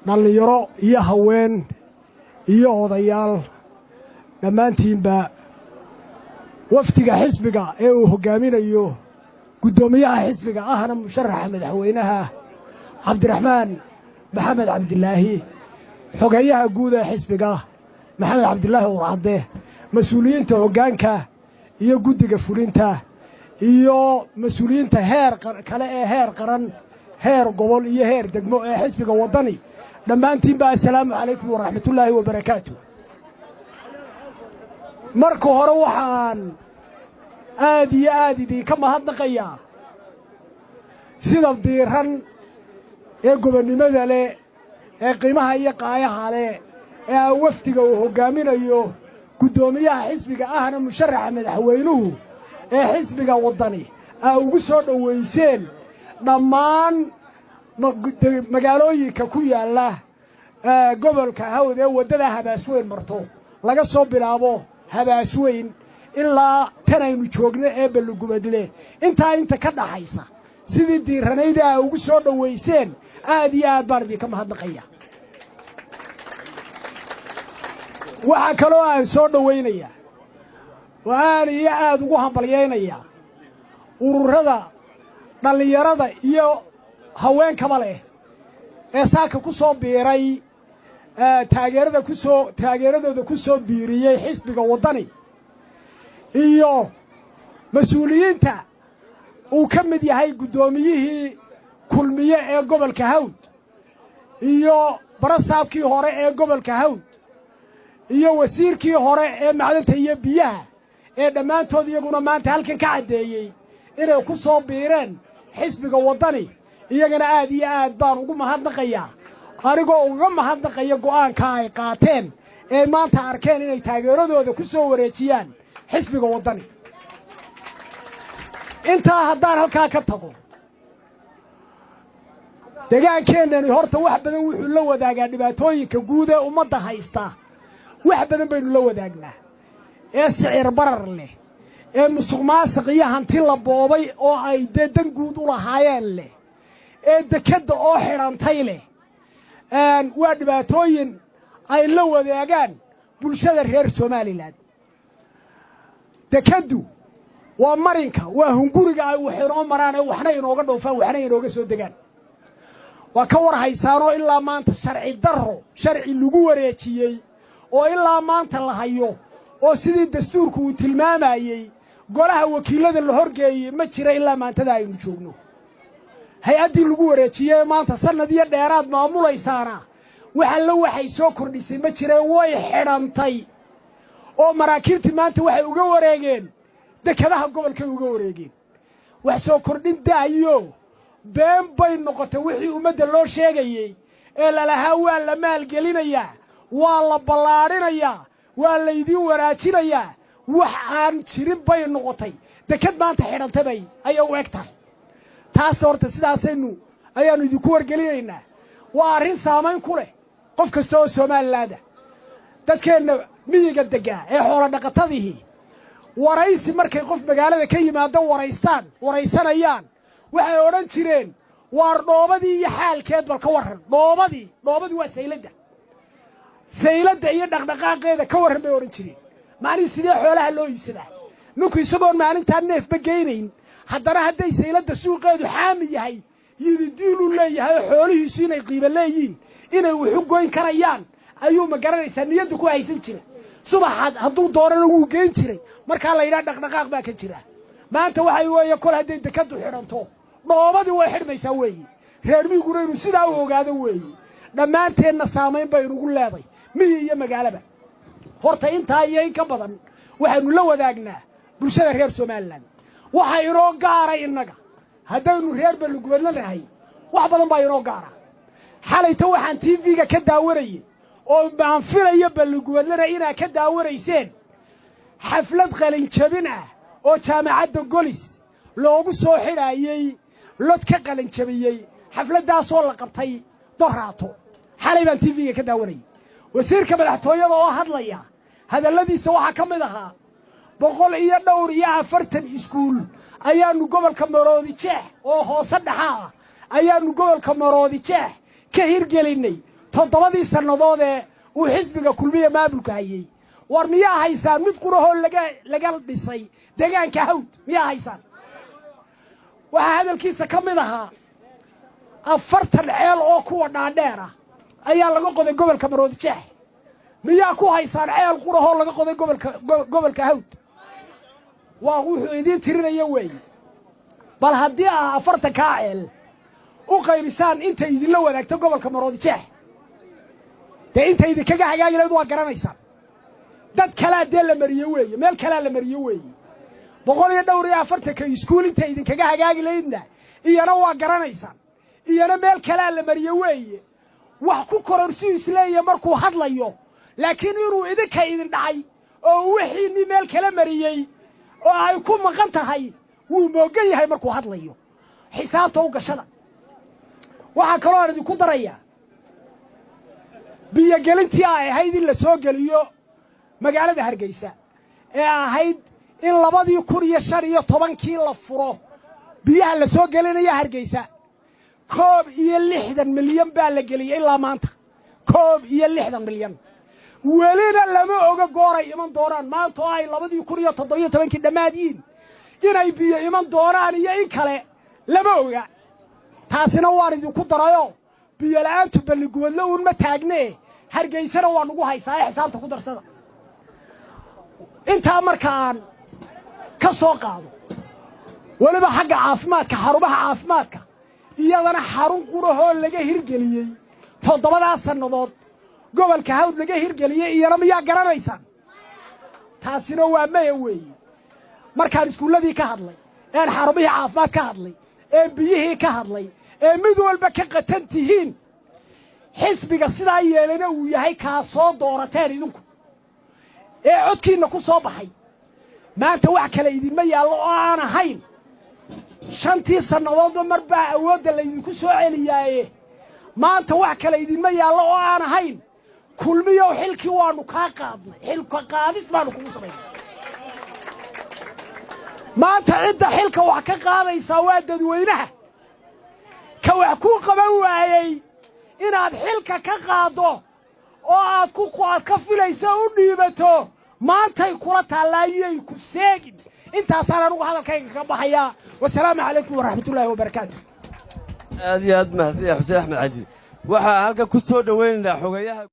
dhalinyaro iyo haween iyo odayaal dhammaantiinba wafdiga xisbiga ee uu hogaaminayo gudoomiyaha xisbiga ahna musharaxa madaxweynaha cabdiraxmaan maxamed cabdilaahi xogayaha guud ee xisbiga maxamed cabdilaahi urcadde mas'uuliyiinta hoggaanka iyo guddiga fulinta iyo mas'uuliyiinta heer kale ee heer qaran heer gobol iyo heer degmo ee xisbiga wadani dhammaantiinba assalaamu calaykum waraxmatullaahi wabarakaatu marka hore waxaan aad iyo aad idinka mahadnaqayaa sida diiran ee gobonnimada leh ee qiimaha iyo qaayaha leh ee wafdiga uu hogaaminayo gudoomiyaha xisbiga ahna musharaxa madaxweynuhu ee xisbiga wadani ugu soo dhaweyseen dhammaan magaalooyinka ku yaala gobolka hawd ee wadada Habaasweyn marto laga soo bilaabo Habaasweyn ilaa tan aynu joogno ee Balugubadle inta ka dhaxaysa sidii diiranayda ugu soo dhaweyseen aad iyo aad baan idinka mahadnaqaya waxa kaloo aan soo dhaweynaya waan iyo aad ugu hambalyeynaya ururada dhalinyarada iyo haweenkaba leh ee saaka ku soo biiray taageeradooda ku soo biiriyay xisbiga wadani iyo mas'uuliyiinta uu ka mid yahay gudoomiyihii kulmiye ee gobolka Hawd iyo barasaabkii hore ee gobolka Hawd iyo wasiirkii hore ee macdanta iyo biyaha ee dhammaantood iyaguna maanta halkan ka cadeeyay inay ku soo biireen xisbiga wadani iyagana aad iyo aad baan ugu mahadnaqayaa anigoo uga mahadnaqaya go'aanka ay qaateen ee maanta arkeen inay taageeradooda ku soo wareejiyaan xisbiga wadani intaa haddaan halkaa ka tago deegaankeenani horta wax badan wuxuu la wadaagaa dhibaatooyinka guud ee ummadda haysta wax badan baynu la wadaagnaa ee sicir barar leh ee musuqmaasuq iyo hanti la boobay oo ay dan guud u lahaayeen leh ee dekadda oo xidhantay leh waa dhibaatooyin ay la wadaagaan bulshada reer Soomaaliland dekaddu waa marinka waa hunguriga ay waxinoo maraan ee waxna inooga dhoofaan waxna inooga soo degaan waa ka war haysaanoo ilaa maanta sharci lagu wareejiyey oo ilaa maanta la hayo oo sidii dastuurku uu tilmaamayay golaha wakiilada la horgeeyay ma jira ilaa maantada aynu joogno hay-addii lagu wareejiyey maanta sanad iyo dheeraad maamulaysaana waxay soo kordhisay ma jira way xidhantay oo maraakiibtii maanta waxay uga wareegeen dekadaha gobolkay uga wareegeen wax soo kordhin daayo been bay noqotay wixii ummadda loo sheegayay ee lalahaa waa la maalgelinayaa waa la ballaarinayaa waa la idin wanaajinayaa wax aan jirin bay noqotay dekad maanta xidhantay ay u eg tahay taas horta ayaanu idinku wargelinaynaa waa arrin saamayn ku leh qof kasta oo Soomaaliland dadkeena miyiga degaa ee xoolo dhaqatadii waraysi markay qof magaalada ka yimaado waraysanayaan waxay oran jireen waar dhoobadii iyo xaalkeed bal ka waran dhoobadii waa sayladda iyo dhaqdhaqaaqeeda ka waran bay oran jireen macni sidee xoolaha loo iibsadaa ninku isagoo maalinta neefba geynayn haddana hadday sayladda suuqeedu xaami yahay yididiilu leeyahay xoolihiisu inay qiimo leeyihiin inay wuxu goyn karayaan ayuu ma garanaysaa niyaddu ku haysan jiray subaxaad hadduu doonana wuu geyn jiray markaa la yidhaha dhaqdhaqaaq baa ka jira maanta waxay weeye kol hadday dekaddu xidhanto dhoobadii way xidhmaysaa weeye reer miyiguna inuu sidaa u ogaado weeye dhammaanteenna saamayn bay inugu leeday miyi iyo magaalaba horta intaa iyo in ka badan waxaynu la wadaagnaa bulshada reer Soomaaliland waxa inoo gaaray innaga haddaynu reer Balugubadle nahay wax badan baa inoo gaara xalayta waxaan TV-ga ka daawanayay oo baan filayo Balugubadle inaa ka daawanayseen xaflad qalin jabin ah oo jaamacadda Golis loogu soo xidhaayay lod ka qalin jabiyay xafladaas oo la qabtay doraato xalay baan TV-ga ka daawanayay wasiirka madaxtooyada oo hadlaya hadalladiisa waxa ka mid ahaa 140 iskuul ayaanu gobolka Maroodi Jeex oo hoose dhaxaa ayaanu gobolka Maroodi Jeex ka hirgelinay toddobadii sannadoodee uu xisbiga kulmiye maamulka hayay war miyaa haysaan mid qurahoo laga dhisay deegaanka hawd miyaa haysaan waxaa hadalkiisa ka mid ahaa 40 ceel oo kuwa dhaadheer ah ayaa laga qoday gobolka Maroodijeex miyaa ku haysaan ceel qurahoo laga qoday gobolka hawd waa wuxuu idin tirinaya weey bal haddii 40 ceel u qaybisaan inta idinla wadaagto gobolka Maroodijeex inta idinkaga hagaaginayd waa garanaysan dad kala dee la mariyo weey meel kala la mariyo weey 140 ka iskuul inta idinkaga hagaagilaydna iyana waa garanaysan iyana meel kala la mariyo weey wax ku kororsi isleeyahay markuu hadlayo laakiin inuu idinka idin dhacay oo wixii meel kala mariyay oo ay ku maqan tahay wuu moogan yahay markuu hadlayo xisaabta u gashada waxa kale oo idinku daraya biyo gelintii ay ahayd in la soo geliyo magaalada Hargeysa ee ahayd in 2015 la furo biyaha la soo gelinaya Hargeysa 60 milyan baa la geliyay ilaa maanta 60 milyan welina lama oga gooray iman doonaan maanta oo ay 2017 dhamaadeen inay biyo iman doonaan iyo in kale lama oga taasina waan idinku darayo biyo la'aantu baliguwadla uun ma taagnee Hargeysana waa nagu haysaa xisaabta ku darsada inta markaan ka soo qaado waliba xagga caafimaadka xarumaha caafimaadka iyadana xarun qurahoo laga hirgeliyay 7 sannadood gobolka hawd laga hirgeliyay iyana miyaa garanaysan taasina waa maya weey markaan iskuuladii ka hadlay ee xarumihii caafimaad ka hadlay ee biyihii ka hadlay ee mid walba ka qatantihiin xisbiga sidaa yeelana uu yahay ka soo doorateen idinku ee codkiina ku soo baxay maanta wax kale idinma yaalo oo aan ahayn 5 sannadood marba awoodda la idinku soo celiyay maanta wax kale idinma yaalo oo aan ahayn kulmiyo xilkii waanu ka qaadnay xilka qaadis baanu ku sameeyay maanta cidda xilka wax ka qaadaysa waa dadweynaha ka wax ku qaban waayay inaad xilka ka qaado oo aad ku ka filayso u dhiibato maantay kula taalaayay ku seegin intaasaan anigu hadalkayga ka baxaya wassalaamu calaykum waraxmatullaahi wabarakaatuh aad iyo aad mahadsan Xuseen Axmed Cali waxa halka ku soo dhaweynaa xogayaha